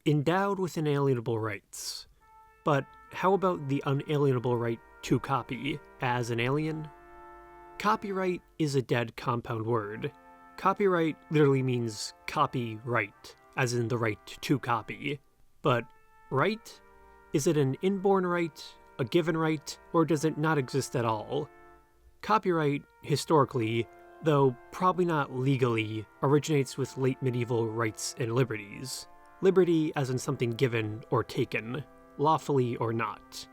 endowed with inalienable rights. But how about the unalienable right to copy as an alien? Copyright is a dead compound word. Copyright literally means copyright, as in the right to copy. But right? Is it an inborn right, a given right, or does it not exist at all? Copyright, historically, though probably not legally, originates with late medieval rights and liberties. Liberty as in something given or taken, lawfully or not.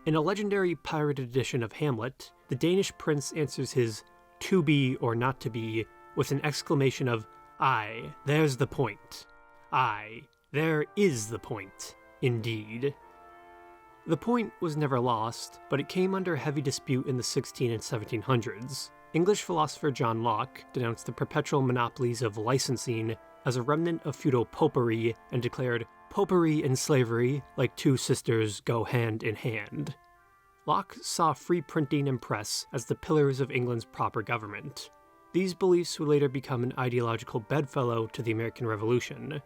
In a legendary pirated edition of Hamlet, the Danish prince answers his to be or not to be with an exclamation of, "Aye, there's the point. Aye, there is the point, indeed." The point was never lost, but it came under heavy dispute in the 16 and 1700s. English philosopher John Locke denounced the perpetual monopolies of licensing as a remnant of feudal popery and declared popery and slavery, like two sisters, go hand in hand. Locke saw free printing and press as the pillars of England's proper government. These beliefs would later become an ideological bedfellow to the American Revolution.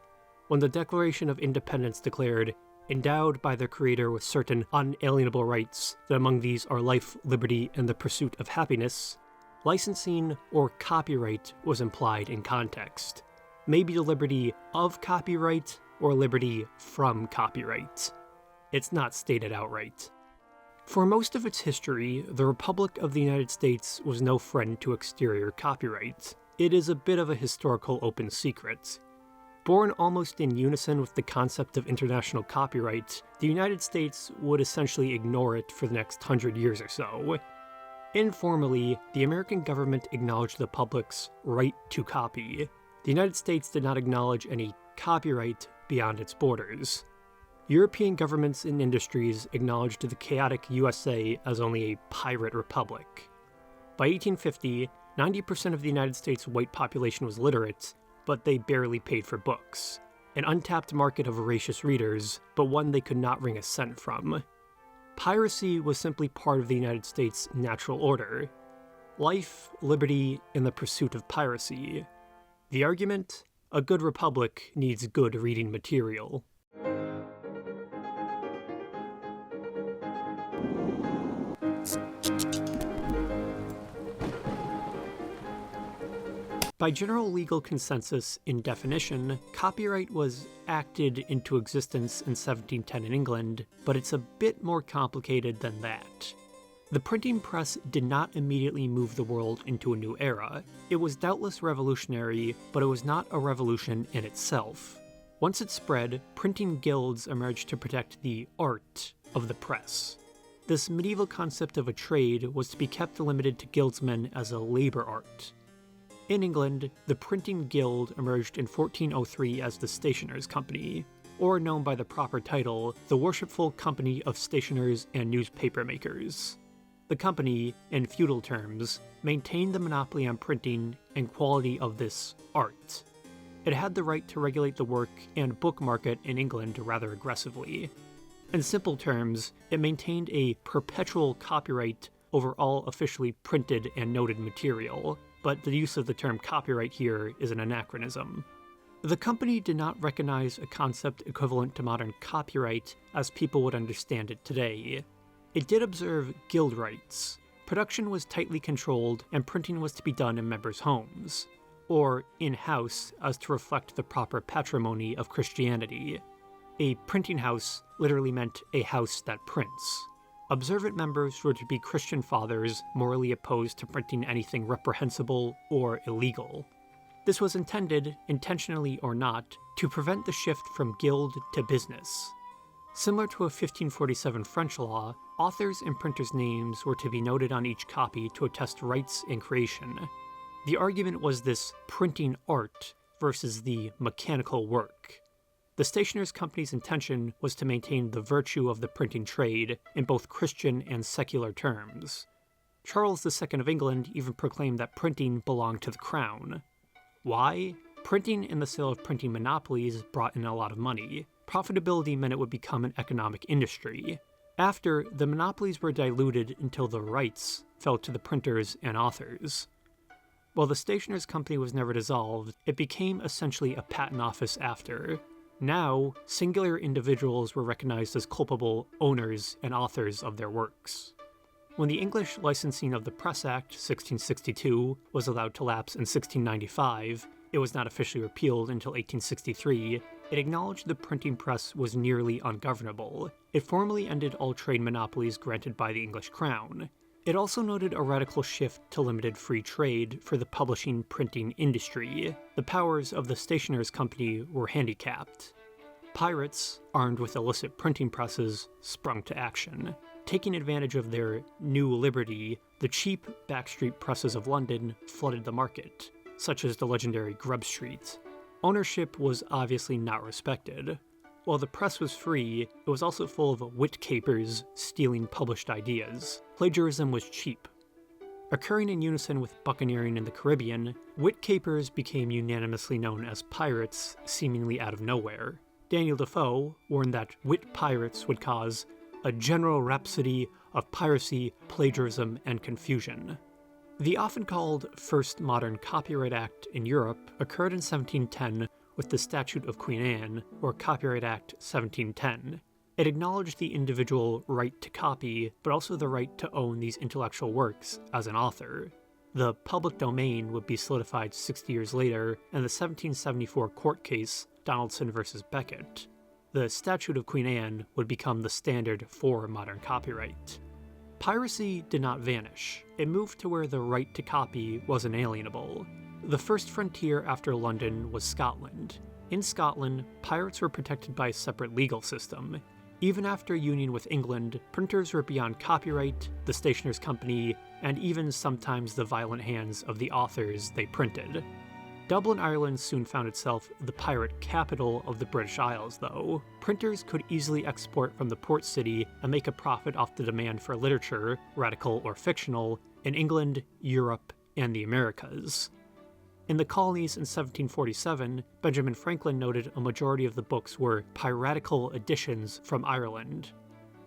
When the Declaration of Independence declared, endowed by their creator with certain unalienable rights, that among these are life, liberty, and the pursuit of happiness, licensing or copyright was implied in context. Maybe the liberty of copyright or liberty from copyright. It's not stated outright. For most of its history, the Republic of the United States was no friend to exterior copyright. It is a bit of a historical open secret. Born almost in unison with the concept of international copyright, the United States would essentially ignore it for the next 100 years or so. Informally, the American government acknowledged the public's right to copy. The United States did not acknowledge any copyright beyond its borders. European governments and industries acknowledged the chaotic USA as only a pirate republic. By 1850, 90% of the United States' white population was literate, but they barely paid for books. An untapped market of voracious readers, but one they could not wring a cent from. Piracy was simply part of the United States' natural order. Life, liberty, and the pursuit of piracy. The argument? A good republic needs good reading material. By general legal consensus in definition, copyright was acted into existence in 1710 in England, but it's a bit more complicated than that. The printing press did not immediately move the world into a new era. It was doubtless revolutionary, but it was not a revolution in itself. Once it spread, printing guilds emerged to protect the art of the press. This medieval concept of a trade was to be kept limited to guildsmen as a labor art. In England, the printing guild emerged in 1403 as the Stationers' Company, or known by the proper title, the Worshipful Company of Stationers and Newspaper Makers. The company, in feudal terms, maintained the monopoly on printing and quality of this art. It had the right to regulate the work and book market in England rather aggressively. In simple terms, it maintained a perpetual copyright over all officially printed and noted material, but the use of the term copyright here is an anachronism. The company did not recognize a concept equivalent to modern copyright as people would understand it today. It did observe guild rights. Production was tightly controlled, and printing was to be done in members' homes, or in-house as to reflect the proper patrimony of Christianity. A printing house literally meant a house that prints. Observant members were to be Christian fathers morally opposed to printing anything reprehensible or illegal. This was intended, intentionally or not, to prevent the shift from guild to business. Similar to a 1547 French law, authors' and printers' names were to be noted on each copy to attest rights and creation. The argument was this printing art versus the mechanical work. The Stationers' Company's intention was to maintain the virtue of the printing trade in both Christian and secular terms. Charles II of England even proclaimed that printing belonged to the crown. Why? Printing and the sale of printing monopolies brought in a lot of money. Profitability meant it would become an economic industry. After, the monopolies were diluted until the rights fell to the printers and authors. While the Stationers' Company was never dissolved, it became essentially a patent office after. Now, singular individuals were recognized as culpable owners and authors of their works. When the English Licensing of the Press Act 1662 was allowed to lapse in 1695, it was not officially repealed until 1863, it acknowledged the printing press was nearly ungovernable. It formally ended all trade monopolies granted by the English crown. It also noted a radical shift to limited free trade for the publishing printing industry. The powers of the Stationers' Company were handicapped. Pirates, armed with illicit printing presses, sprung to action. Taking advantage of their new liberty, the cheap backstreet presses of London flooded the market, such as the legendary Grub Street. Ownership was obviously not respected. While the press was free, it was also full of wit capers stealing published ideas. Plagiarism was cheap. Occurring in unison with buccaneering in the Caribbean, wit capers became unanimously known as pirates, seemingly out of nowhere. Daniel Defoe warned that wit pirates would cause a general rhapsody of piracy, plagiarism, and confusion. The often called First Modern Copyright Act in Europe occurred in 1710 with the Statute of Queen Anne, or Copyright Act 1710. It acknowledged the individual right to copy, but also the right to own these intellectual works as an author. The public domain would be solidified 60 years later in the 1774 court case Donaldson v. Beckett. The Statute of Queen Anne would become the standard for modern copyright. Piracy did not vanish. It moved to where the right to copy was inalienable. The first frontier after London was Scotland. In Scotland, pirates were protected by a separate legal system. Even after union with England, printers were beyond copyright, the Stationers' Company, and even sometimes the violent hands of the authors they printed. Dublin, Ireland soon found itself the pirate capital of the British Isles, though. Printers could easily export from the port city and make a profit off the demand for literature, radical or fictional, in England, Europe, and the Americas. In the colonies in 1747, Benjamin Franklin noted a majority of the books were piratical editions from Ireland.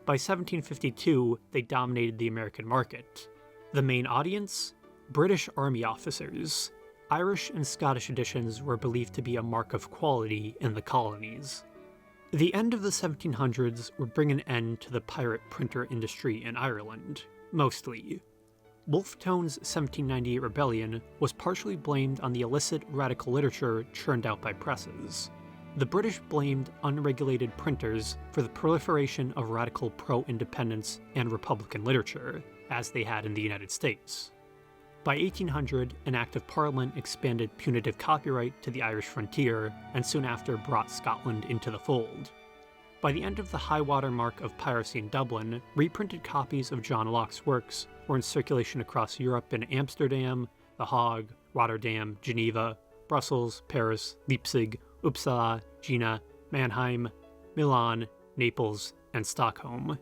By 1752, they dominated the American market. The main audience? British Army officers. Irish and Scottish editions were believed to be a mark of quality in the colonies. The end of the 1700s would bring an end to the pirate printer industry in Ireland, mostly. Wolfetone's 1798 rebellion was partially blamed on the illicit radical literature churned out by presses. The British blamed unregulated printers for the proliferation of radical pro-independence and Republican literature, as they had in the United States. By 1800, an Act of Parliament expanded punitive copyright to the Irish frontier, and soon after brought Scotland into the fold. By the end of the high-water mark of piracy in Dublin, reprinted copies of John Locke's works were in circulation across Europe in Amsterdam, The Hague, Rotterdam, Geneva, Brussels, Paris, Leipzig, Uppsala, Jena, Mannheim, Milan, Naples, and Stockholm.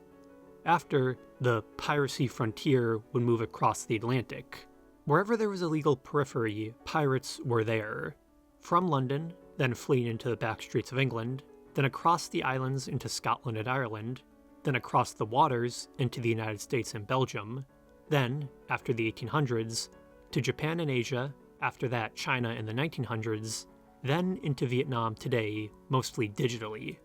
After, the piracy frontier would move across the Atlantic. Wherever there was a legal periphery, pirates were there. From London, then fleeing into the back streets of England, then across the islands into Scotland and Ireland, then across the waters into the United States and Belgium, then, after the 1800s, to Japan and Asia, after that China in the 1900s, then into Vietnam today, mostly digitally.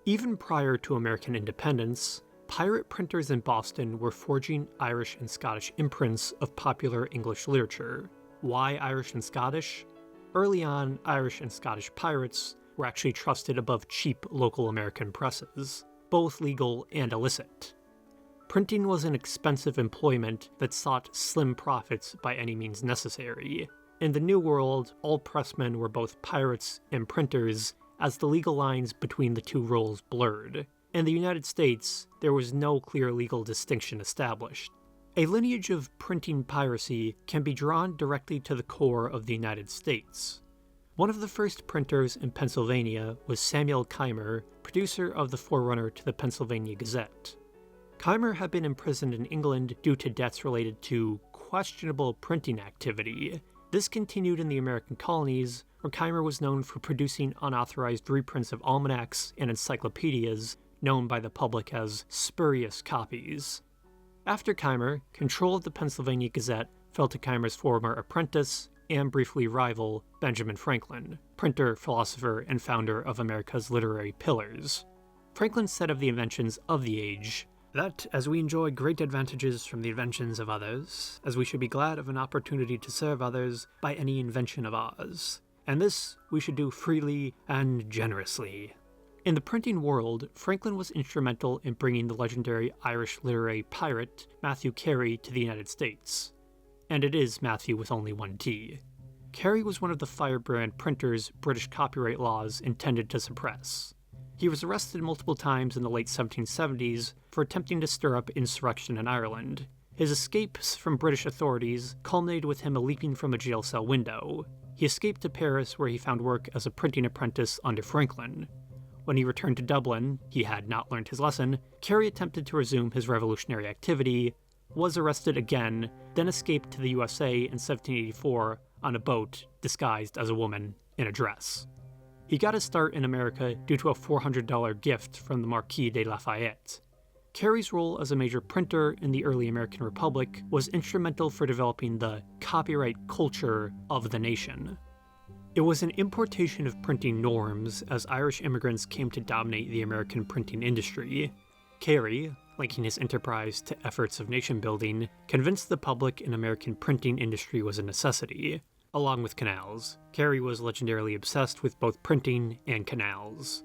Even prior to American independence, pirate printers in Boston were forging Irish and Scottish imprints of popular English literature. Why Irish and Scottish? Early on, Irish and Scottish pirates were actually trusted above cheap local American presses, both legal and illicit. Printing was an expensive employment that sought slim profits by any means necessary. In the New World, all pressmen were both pirates and printers, as the legal lines between the two roles blurred. In the United States, there was no clear legal distinction established. A lineage of printing piracy can be drawn directly to the core of the United States. One of the first printers in Pennsylvania was Samuel Keimer, producer of the forerunner to the Pennsylvania Gazette. Keimer had been imprisoned in England due to debts related to questionable printing activity. This continued in the American colonies, where Keimer was known for producing unauthorized reprints of almanacs and encyclopedias, known by the public as spurious copies. After Keimer, control of the Pennsylvania Gazette fell to Keimer's former apprentice, and briefly rival Benjamin Franklin, printer, philosopher, and founder of America's literary pillars. Franklin said of the inventions of the age, that, as we enjoy great advantages from the inventions of others, as we should be glad of an opportunity to serve others by any invention of ours, and this we should do freely and generously. In the printing world, Franklin was instrumental in bringing the legendary Irish literary pirate Matthew Carey to the United States. And it is Matthew with only one T. Carey was one of the firebrand printers British copyright laws intended to suppress. He was arrested multiple times in the late 1770s for attempting to stir up insurrection in Ireland. His escapes from British authorities culminated with him leaping from a jail cell window. He escaped to Paris, where he found work as a printing apprentice under Franklin. When he returned to Dublin, he had not learned his lesson. Carey attempted to resume his revolutionary activity, was arrested again, then escaped to the USA in 1784 on a boat disguised as a woman in a dress. He got his start in America due to a $400 gift from the Marquis de Lafayette. Carey's role as a major printer in the early American Republic was instrumental for developing the copyright culture of the nation. It was an importation of printing norms as Irish immigrants came to dominate the American printing industry. Carey, linking his enterprise to efforts of nation-building, convinced the public an American printing industry was a necessity. Along with canals, Carey was legendarily obsessed with both printing and canals.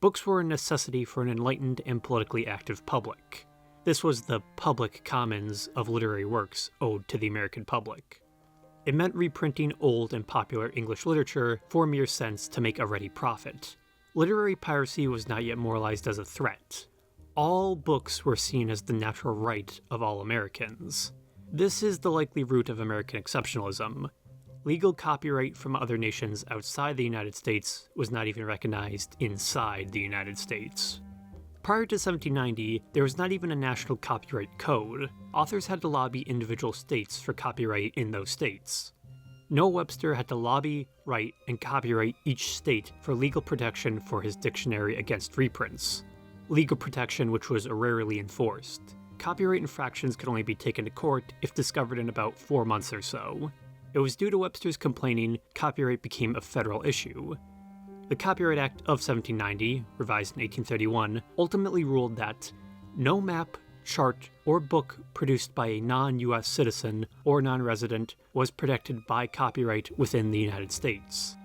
Books were a necessity for an enlightened and politically active public. This was the public commons of literary works owed to the American public. It meant reprinting old and popular English literature for mere cents to make a ready profit. Literary piracy was not yet moralized as a threat. All books were seen as the natural right of all Americans. This is the likely root of American exceptionalism. Legal copyright from other nations outside the United States was not even recognized inside the United States. Prior to 1790, there was not even a national copyright code. Authors had to lobby individual states for copyright in those states. Noah Webster had to lobby, write, and copyright each state for legal protection for his dictionary against reprints. Legal protection which was rarely enforced. Copyright infractions could only be taken to court if discovered in about 4 months or so. It was due to Webster's complaining copyright became a federal issue. The Copyright Act of 1790, revised in 1831, ultimately ruled that no map, chart, or book produced by a non-US citizen or non-resident was protected by copyright within the United States.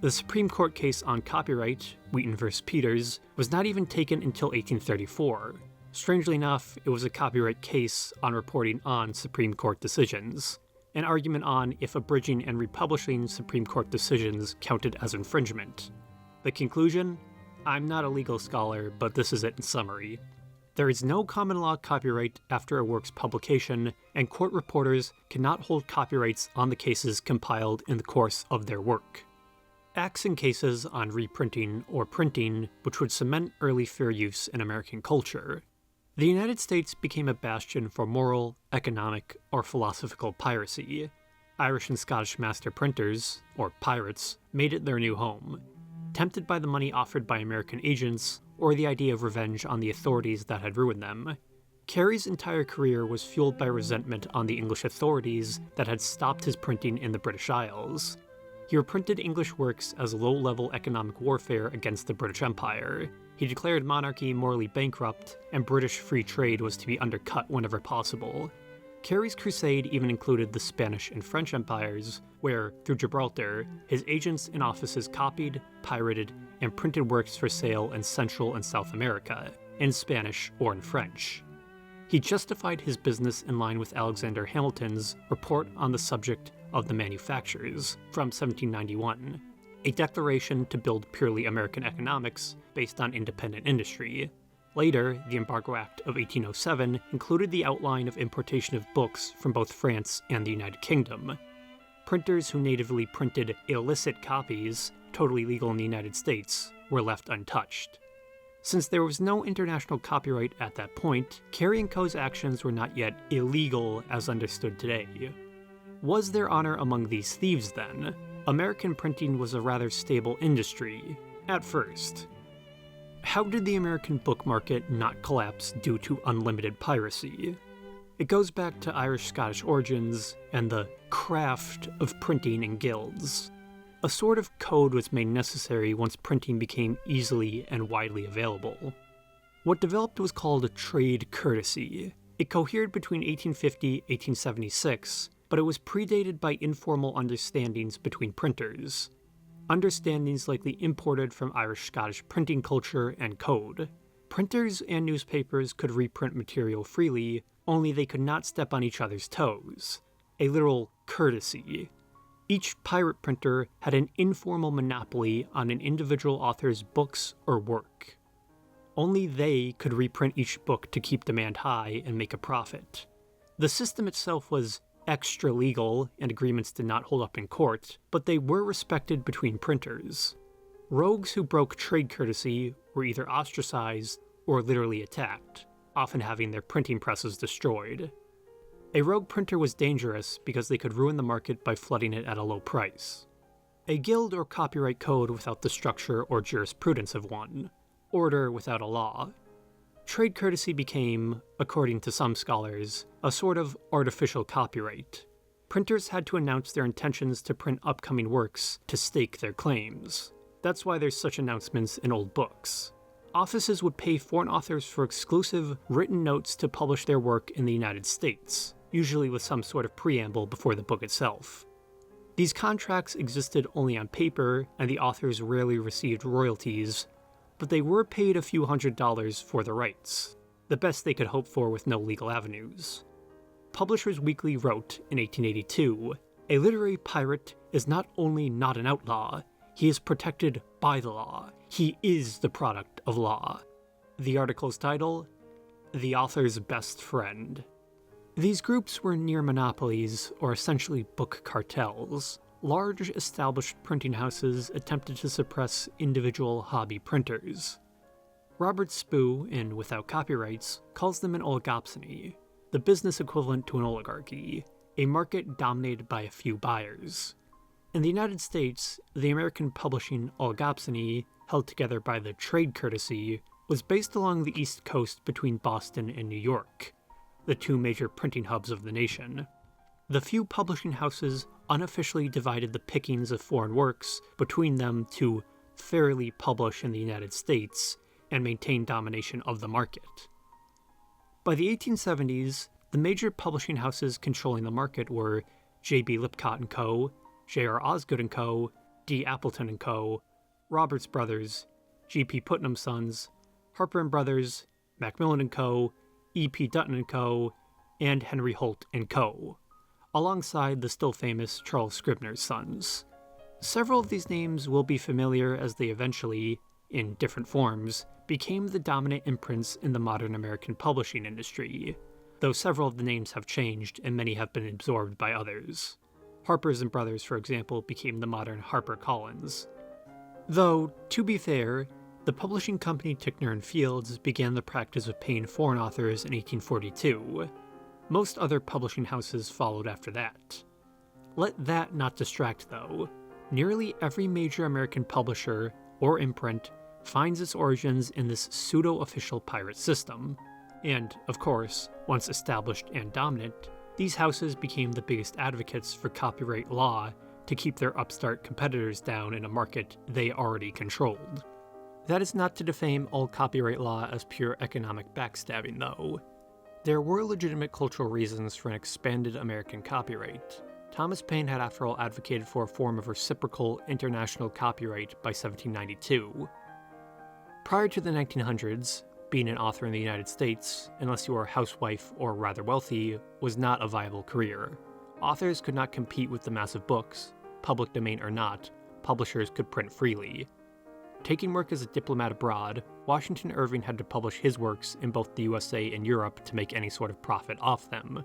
The Supreme Court case on copyright, Wheaton v. Peters, was not even taken until 1834. Strangely enough, it was a copyright case on reporting on Supreme Court decisions. An argument on if abridging and republishing Supreme Court decisions counted as infringement. The conclusion? I'm not a legal scholar, but this is it in summary. There is no common law copyright after a work's publication, and court reporters cannot hold copyrights on the cases compiled in the course of their work. Acts and cases on reprinting or printing, which would cement early fair use in American culture. The United States became a bastion for moral, economic, or philosophical piracy. Irish and Scottish master printers, or pirates, made it their new home. Tempted by the money offered by American agents, or the idea of revenge on the authorities that had ruined them, Carey's entire career was fueled by resentment on the English authorities that had stopped his printing in the British Isles. He reprinted English works as low-level economic warfare against the British Empire. He declared monarchy morally bankrupt, and British free trade was to be undercut whenever possible. Carey's crusade even included the Spanish and French empires, where, through Gibraltar, his agents and offices copied, pirated, and printed works for sale in Central and South America, in Spanish or in French. He justified his business in line with Alexander Hamilton's report on the subject of the manufactures from 1791, a declaration to build purely American economics based on independent industry. Later, the Embargo Act of 1807 included the outline of importation of books from both France and the United Kingdom. Printers who natively printed illicit copies, totally legal in the United States, were left untouched. Since there was no international copyright at that point, Carey & Co.'s actions were not yet illegal as understood today. Was there honor among these thieves then? American printing was a rather stable industry, at first. How did the American book market not collapse due to unlimited piracy? It goes back to Irish-Scottish origins and the craft of printing in guilds. A sort of code was made necessary once printing became easily and widely available. What developed was called a trade courtesy. It cohered between 1850 and 1876, but it was predated by informal understandings between printers. Understandings likely imported from Irish-Scottish printing culture and code. Printers and newspapers could reprint material freely, only they could not step on each other's toes. A literal courtesy. Each pirate printer had an informal monopoly on an individual author's books or work. Only they could reprint each book to keep demand high and make a profit. The system itself was extra-legal, and agreements did not hold up in court, but they were respected between printers. Rogues who broke trade courtesy were either ostracized or literally attacked, often having their printing presses destroyed. A rogue printer was dangerous because they could ruin the market by flooding it at a low price. A guild or copyright code without the structure or jurisprudence of one. Order without a law. Trade courtesy became, according to some scholars, a sort of artificial copyright. Printers had to announce their intentions to print upcoming works to stake their claims. That's why there's such announcements in old books. Offices would pay foreign authors for exclusive written notes to publish their work in the United States, usually with some sort of preamble before the book itself. These contracts existed only on paper, and the authors rarely received royalties, but they were paid a few $100s for the rights, the best they could hope for with no legal avenues. Publishers Weekly wrote in 1882, "A literary pirate is not only not an outlaw, he is protected by the law. He is the product of law." The article's title, "The Author's Best Friend." These groups were near monopolies, or essentially book cartels. Large established printing houses attempted to suppress individual hobby printers. Robert Spoo, in Without Copyrights, calls them an oligopsony, the business equivalent to an oligarchy, a market dominated by a few buyers. In the United States, the American publishing oligopsony, held together by the trade courtesy, was based along the East Coast between Boston and New York, the two major printing hubs of the nation. The few publishing houses unofficially divided the pickings of foreign works between them to fairly publish in the United States and maintain domination of the market. By the 1870s, the major publishing houses controlling the market were J.B. Lipcott & Co., J.R. Osgood & Co., D. Appleton & Co., Roberts Brothers, G.P. Putnam Sons, Harper & Brothers, Macmillan & Co., E.P. Dutton & Co., and Henry Holt & Co., alongside the still famous Charles Scribner's Sons. Several of these names will be familiar as they eventually, in different forms, became the dominant imprints in the modern American publishing industry, though several of the names have changed and many have been absorbed by others. Harper's and Brothers, for example, became the modern HarperCollins. Though, to be fair, the publishing company Ticknor & Fields began the practice of paying foreign authors in 1842. Most other publishing houses followed after that. Let that not distract, though. Nearly every major American publisher, or imprint, finds its origins in this pseudo-official pirate system. And, of course, once established and dominant, these houses became the biggest advocates for copyright law to keep their upstart competitors down in a market they already controlled. That is not to defame all copyright law as pure economic backstabbing, though. There were legitimate cultural reasons for an expanded American copyright. Thomas Paine had, after all, advocated for a form of reciprocal international copyright by 1792. Prior to the 1900s, being an author in the United States, unless you were a housewife or rather wealthy, was not a viable career. Authors could not compete with the massive books. Public domain or not, publishers could print freely. Taking work as a diplomat abroad, Washington Irving had to publish his works in both the USA and Europe to make any sort of profit off them.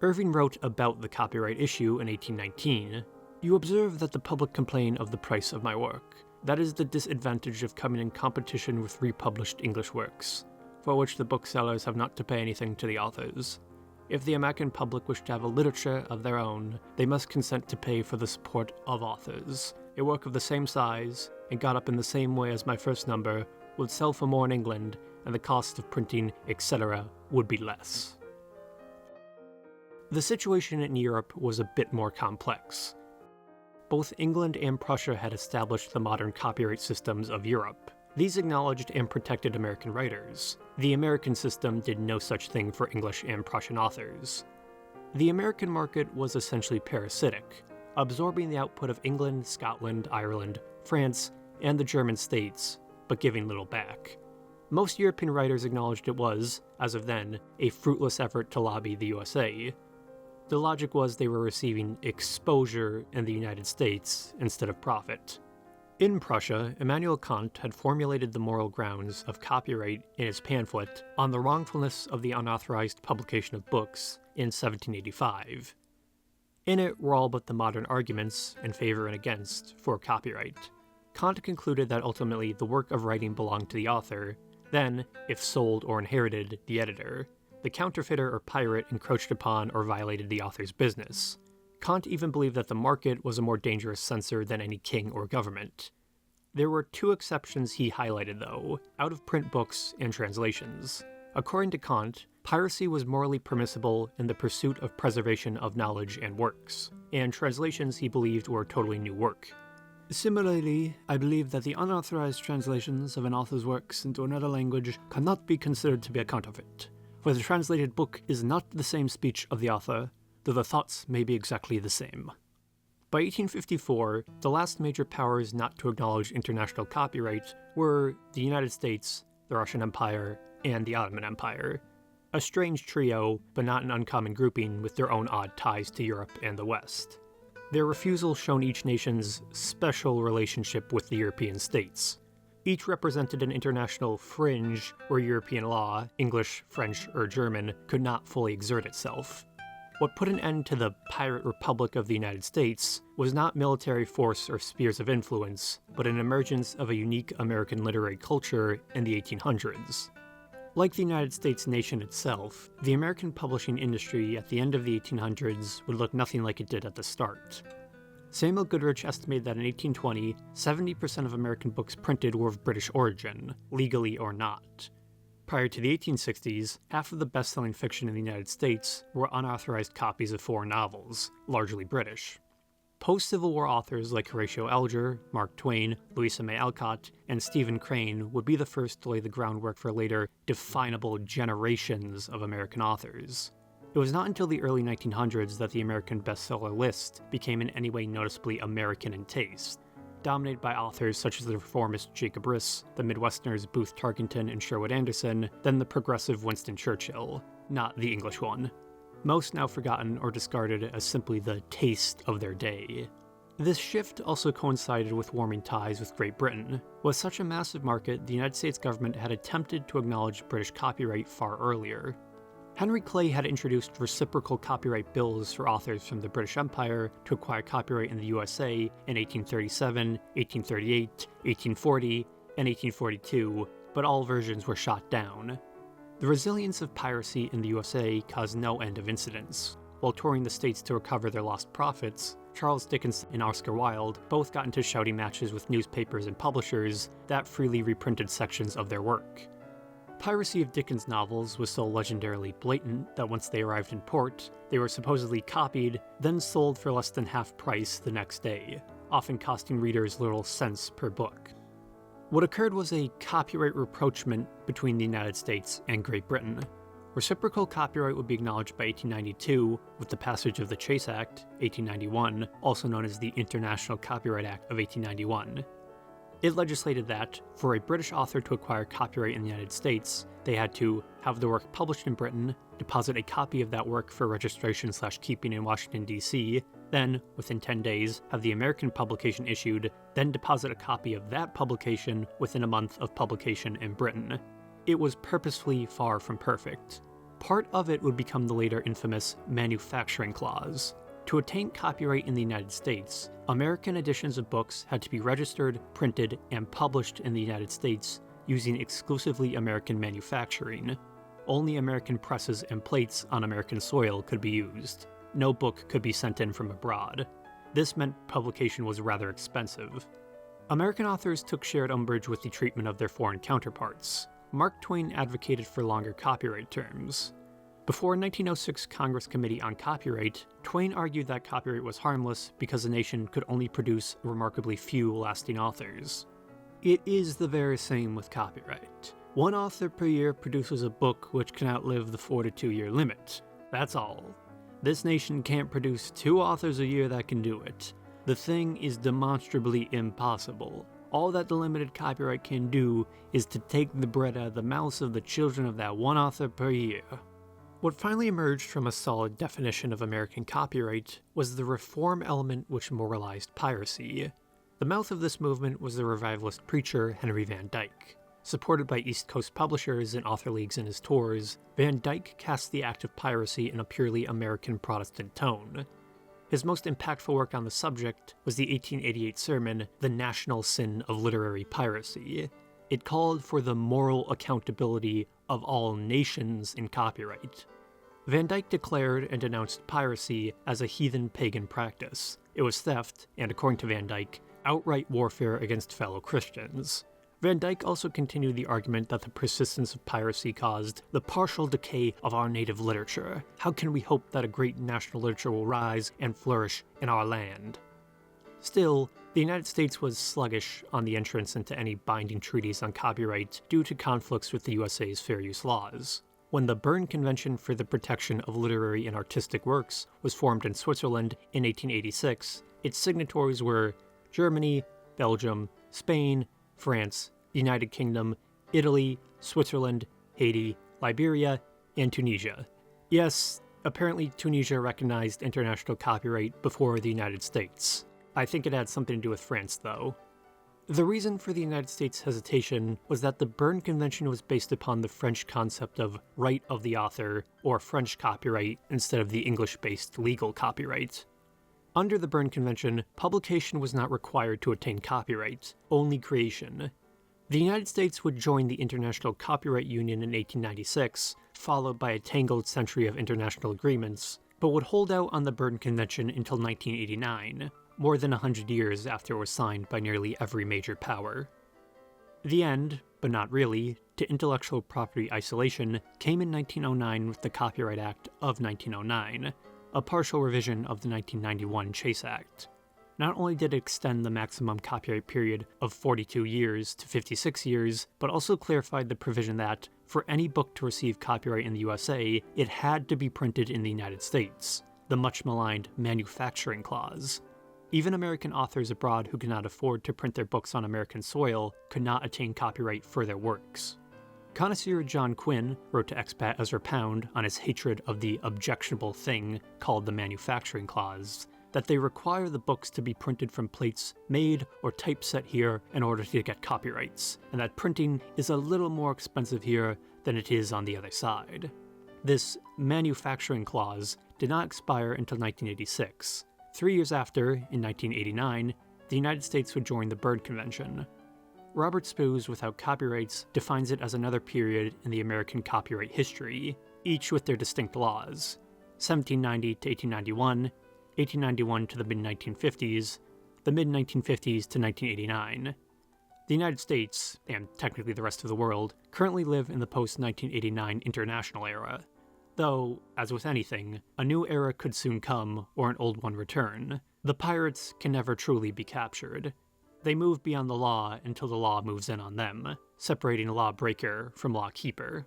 Irving wrote about the copyright issue in 1819, "You observe that the public complain of the price of my work. That is the disadvantage of coming in competition with republished English works, for which the booksellers have not to pay anything to the authors. If the American public wish to have a literature of their own, they must consent to pay for the support of authors. A work of the same size, and got up in the same way as my first number, would sell for more in England, and the cost of printing, etc., would be less." The situation in Europe was a bit more complex. Both England and Prussia had established the modern copyright systems of Europe. These acknowledged and protected American writers. The American system did no such thing for English and Prussian authors. The American market was essentially parasitic, absorbing the output of England, Scotland, Ireland, France, and the German states, but giving little back. Most European writers acknowledged it was, as of then, a fruitless effort to lobby the USA. The logic was they were receiving exposure in the United States instead of profit. In Prussia, Immanuel Kant had formulated the moral grounds of copyright in his pamphlet on the wrongfulness of the unauthorized publication of books in 1785. In it were all but the modern arguments in favor and against for copyright. Kant concluded that ultimately the work of writing belonged to the author, then, if sold or inherited, the editor. The counterfeiter or pirate encroached upon or violated the author's business. Kant even believed that the market was a more dangerous censor than any king or government. There were two exceptions he highlighted, though, out-of-print books and translations. According to Kant, piracy was morally permissible in the pursuit of preservation of knowledge and works, and translations he believed were totally new work. Similarly, I believe that the unauthorized translations of an author's works into another language cannot be considered to be a counterfeit, for the translated book is not the same speech of the author, though the thoughts may be exactly the same. By 1854, the last major powers not to acknowledge international copyright were the United States, the Russian Empire, and the Ottoman Empire. A strange trio, but not an uncommon grouping with their own odd ties to Europe and the West. Their refusal showed each nation's special relationship with the European states. Each represented an international fringe where European law, English, French, or German, could not fully exert itself. What put an end to the Pirate Republic of the United States was not military force or spheres of influence, but an emergence of a unique American literary culture in the 1800s. Like the United States nation itself, the American publishing industry at the end of the 1800s would look nothing like it did at the start. Samuel Goodrich estimated that in 1820, 70% of American books printed were of British origin, legally or not. Prior to the 1860s, half of the best-selling fiction in the United States were unauthorized copies of foreign novels, largely British. Post-Civil War authors like Horatio Alger, Mark Twain, Louisa May Alcott, and Stephen Crane would be the first to lay the groundwork for later definable generations of American authors. It was not until the early 1900s that the American bestseller list became in any way noticeably American in taste, dominated by authors such as the reformist Jacob Riis, the Midwesterners Booth Tarkington and Sherwood Anderson, then the progressive Winston Churchill, not the English one. Most now forgotten or discarded as simply the taste of their day. This shift also coincided with warming ties with Great Britain. With such a massive market, the United States government had attempted to acknowledge British copyright far earlier. Henry Clay had introduced reciprocal copyright bills for authors from the British Empire to acquire copyright in the USA in 1837, 1838, 1840, and 1842, but all versions were shot down. The resilience of piracy in the USA caused no end of incidents. While touring the states to recover their lost profits, Charles Dickens and Oscar Wilde both got into shouting matches with newspapers and publishers that freely reprinted sections of their work. Piracy of Dickens' novels was so legendarily blatant that once they arrived in port, they were supposedly copied, then sold for less than half price the next day, often costing readers little cents per book. What occurred was a copyright rapprochement between the United States and Great Britain. Reciprocal copyright would be acknowledged by 1892 with the passage of the Chase Act, 1891, also known as the International Copyright Act of 1891. It legislated that, for a British author to acquire copyright in the United States, they had to have the work published in Britain, deposit a copy of that work for registration/keeping in Washington, D.C., then, within 10 days, have the American publication issued, then deposit a copy of that publication within a month of publication in Britain. It was purposefully far from perfect. Part of it would become the later infamous manufacturing clause. To attain copyright in the United States, American editions of books had to be registered, printed, and published in the United States using exclusively American manufacturing. Only American presses and plates on American soil could be used. No book could be sent in from abroad. This meant publication was rather expensive. American authors took shared umbrage with the treatment of their foreign counterparts. Mark Twain advocated for longer copyright terms. Before a 1906 Congress Committee on Copyright, Twain argued that copyright was harmless because the nation could only produce remarkably few lasting authors. It is the very same with copyright. One author per year produces a book which can outlive the 4 to 2 year limit. That's all. This nation can't produce 2 authors a year that can do it. The thing is demonstrably impossible. All that the limited copyright can do is to take the bread out of the mouths of the children of that one author per year. What finally emerged from a solid definition of American copyright was the reform element which moralized piracy. The mouth of this movement was the revivalist preacher Henry Van Dyke. Supported by East Coast publishers and author leagues in his tours, Van Dyke cast the act of piracy in a purely American Protestant tone. His most impactful work on the subject was the 1888 sermon, The National Sin of Literary Piracy. It called for the moral accountability of all nations in copyright. Van Dyke declared and denounced piracy as a heathen pagan practice. It was theft, and according to Van Dyke, outright warfare against fellow Christians. Van Dyke also continued the argument that the persistence of piracy caused the partial decay of our native literature. How can we hope that a great national literature will rise and flourish in our land? Still, the United States was sluggish on the entrance into any binding treaties on copyright due to conflicts with the USA's fair use laws. When the Berne Convention for the Protection of Literary and Artistic Works was formed in Switzerland in 1886, its signatories were Germany, Belgium, Spain, France, the United Kingdom, Italy, Switzerland, Haiti, Liberia, and Tunisia. Yes, apparently Tunisia recognized international copyright before the United States. I think it had something to do with France, though. The reason for the United States' hesitation was that the Berne Convention was based upon the French concept of right of the author, or French copyright, instead of the English-based legal copyright. Under the Berne Convention, publication was not required to attain copyright, only creation. The United States would join the International Copyright Union in 1896, followed by a tangled century of international agreements, but would hold out on the Berne Convention until 1989, more than 100 years after it was signed by nearly every major power. The end, but not really, to intellectual property isolation came in 1909 with the Copyright Act of 1909, a partial revision of the 1991 Chase Act. Not only did it extend the maximum copyright period of 42 years to 56 years, but also clarified the provision that, for any book to receive copyright in the USA, it had to be printed in the United States, the much-maligned manufacturing clause. Even American authors abroad who could not afford to print their books on American soil could not attain copyright for their works. Connoisseur John Quinn wrote to expat Ezra Pound on his hatred of the objectionable thing called the manufacturing clause, that they require the books to be printed from plates made or typeset here in order to get copyrights, and that printing is a little more expensive here than it is on the other side. This manufacturing clause did not expire until 1986. 3 years after, in 1989, the United States would join the Berne Convention. Robert Spoo's Without Copyrights defines it as another period in the American copyright history, each with their distinct laws. 1790 to 1891, 1891 to the mid-1950s, the mid-1950s to 1989. The United States, and technically the rest of the world, currently live in the post-1989 international era. Though, as with anything, a new era could soon come, or an old one return. The pirates can never truly be captured. They move beyond the law until the law moves in on them, separating lawbreaker from lawkeeper.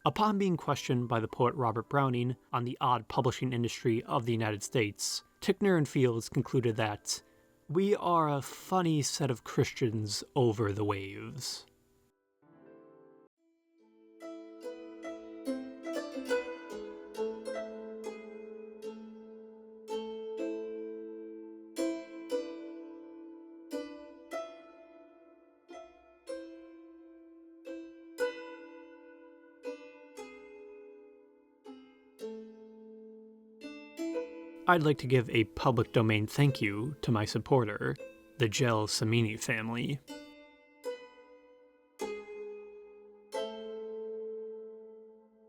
Upon being questioned by the poet Robert Browning on the odd publishing industry of the United States, Tickner and Fields concluded that, "We are a funny set of Christians over the waves." I'd like to give a public domain thank you to my supporter, the Gel Samini family.